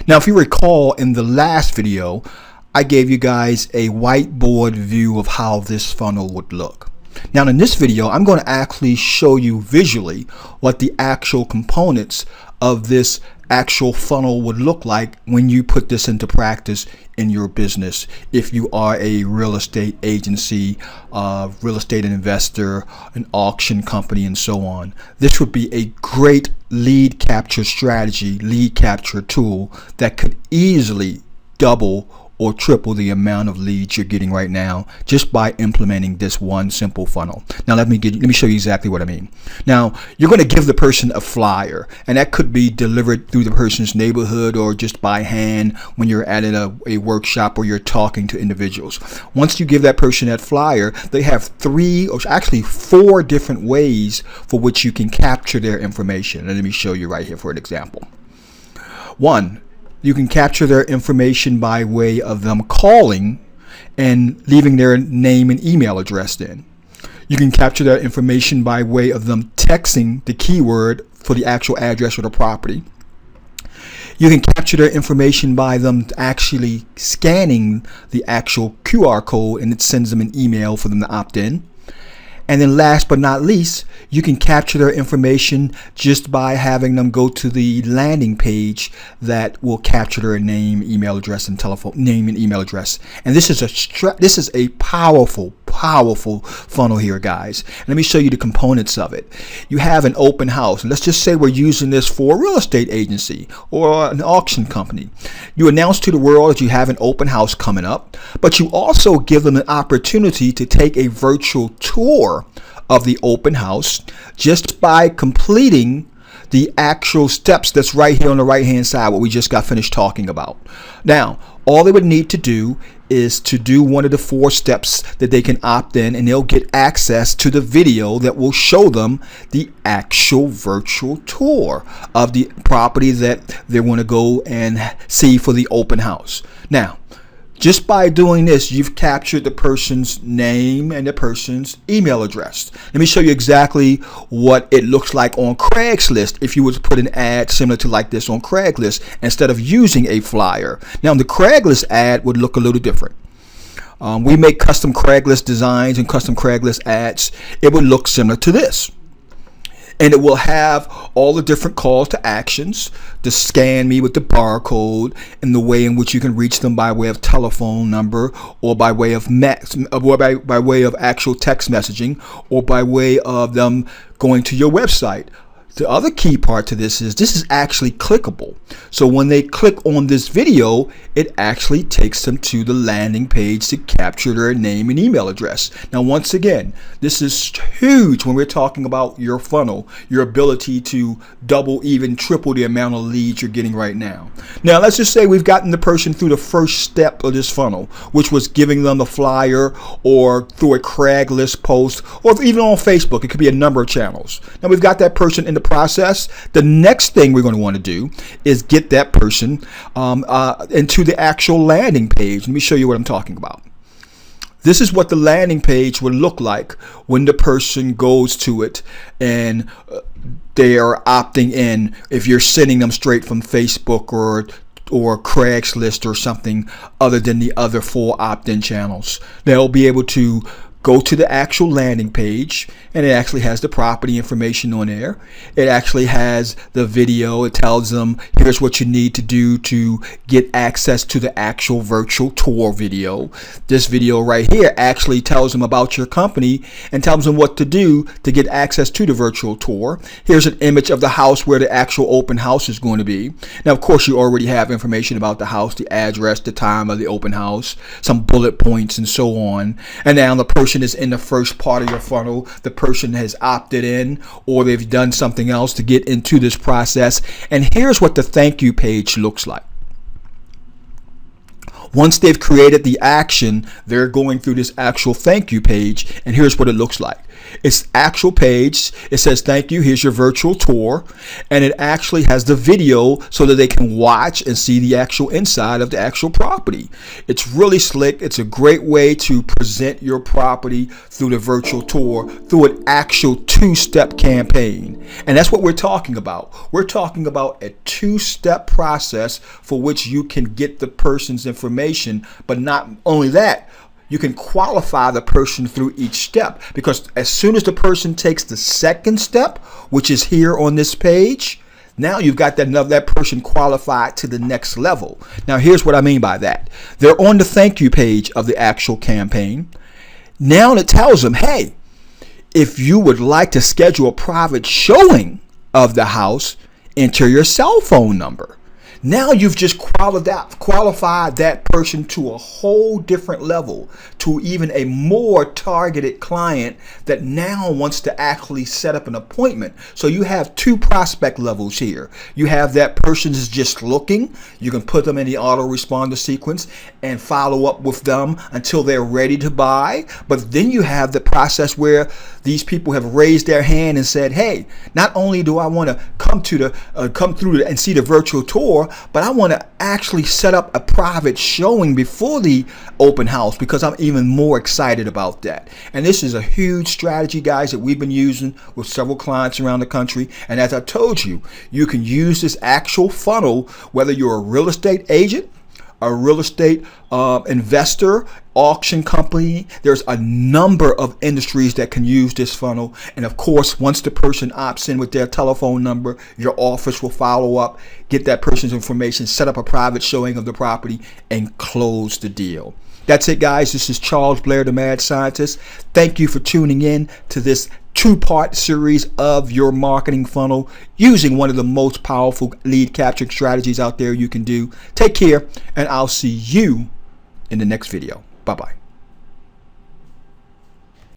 Now, if you recall in the last video, I gave you guys a whiteboard view of how this funnel would look. Now in this video, I'm going to actually show you visually what the actual components of this actual funnel would look like when you put this into practice in your business. If you are a real estate agency, real estate investor, an auction company, and so on, this would be a great lead capture strategy, lead capture tool that could easily double or triple the amount of leads you're getting right now just by implementing this one simple funnel. Now let me show you exactly what I mean. Now you're going to give the person a flyer, and that could be delivered through the person's neighborhood or just by hand when you're at a workshop or you're talking to individuals. Once you give that person that flyer, they have 3 or actually 4 different ways for which you can capture their information. And let me show you right here for an example. 1, you can capture their information by way of them calling and leaving their name and email address in. You can capture their information by way of them texting the keyword for the actual address of the property. You can capture their information by them actually scanning the actual QR code, and it sends them an email for them to opt in. And then last but not least, you can capture their information just by having them go to the landing page that will capture their name, email address, and telephone name and email address. And this is a powerful funnel here, guys. Let me show you the components of it. You have an open house. Let's just say we're using this for a real estate agency or an auction company. You announce to the world that you have an open house coming up, but you also give them an opportunity to take a virtual tour of the open house just by completing the actual steps that's right here on the right hand side, what we just got finished talking about. Now, all they would need to do is to do one of the 4 steps that they can opt in, and they'll get access to the video that will show them the actual virtual tour of the property that they want to go and see for the open house. Now, just by doing this, you've captured the person's name and the person's email address. Let me show you exactly what it looks like on Craigslist if you were to put an ad similar to like this on Craigslist instead of using a flyer. Now, the Craigslist ad would look a little different. We make custom Craigslist designs and custom Craigslist ads. It would look similar to this. And it will have all the different calls to actions, to scan me with the barcode, and the way in which you can reach them by way of telephone number, or by way of by way of actual text messaging, or by way of them going to your website. The other key part to this is actually clickable. So when they click on this video, it actually takes them to the landing page to capture their name and email address. Now, once again, this is huge when we're talking about your funnel, your ability to double, even triple the amount of leads you're getting right now. Now, let's just say we've gotten the person through the first step of this funnel, which was giving them the flyer, or through a Craigslist post, or even on Facebook. It could be a number of channels. Now, we've got that person in the process. The next thing we're going to want to do is get that person into the actual landing page. Let me show you what I'm talking about. This is what the landing page would look like when the person goes to it and they are opting in. If you're sending them straight from Facebook or Craigslist or something other than the other 4 opt-in channels, they'll be able to go to the actual landing page, and it actually has the property information on there. It actually has the video. It tells them here's what you need to do to get access to the actual virtual tour video. This video right here actually tells them about your company and tells them what to do to get access to the virtual tour. Here's an image of the house where the actual open house is going to be. Now, of course, you already have information about the house, the address, the time of the open house, some bullet points, and so on. And now the person is in the first part of your funnel. The person has opted in, or they've done something else to get into this process. And here's what the thank you page looks like. Once they've created the action, they're going through this actual thank you page, and here's what it looks like. It's actual page. It says, thank you, here's your virtual tour. And it actually has the video so that they can watch and see the actual inside of the actual property. It's really slick. It's a great way to present your property through the virtual tour, through an actual two-step campaign. And that's what we're talking about. We're talking about a two-step process for which you can get the person's information, but not only that, you can qualify the person through each step, because as soon as the person takes the second step, which is here on this page, now you've got that person qualified to the next level. Now here's what I mean by that. They're on the thank you page of the actual campaign. Now it tells them, hey, if you would like to schedule a private showing of the house, enter your cell phone number. Now you've just qualified that person to a whole different level, to even a more targeted client that now wants to actually set up an appointment. So you have two prospect levels here. You have that person is just looking. You can put them in the autoresponder sequence and follow up with them until they're ready to buy. But then you have the process where these people have raised their hand and said, hey, not only do I want to come through and see the virtual tour, but I want to actually set up a private showing before the open house because I'm even more excited about that. And this is a huge strategy, guys, that we've been using with several clients around the country. And as I told you, you can use this actual funnel, whether you're a real estate agent, a real estate investor, auction company. There's a number of industries that can use this funnel. And of course, once the person opts in with their telephone number, your office will follow up, get that person's information, set up a private showing of the property, and close the deal. That's it, guys. This is Charles Blair, the Mad Scientist. Thank you for tuning in to this two-part series of your marketing funnel using one of the most powerful lead capturing strategies out there you can do. Take care, and I'll see you in the next video. Bye-bye.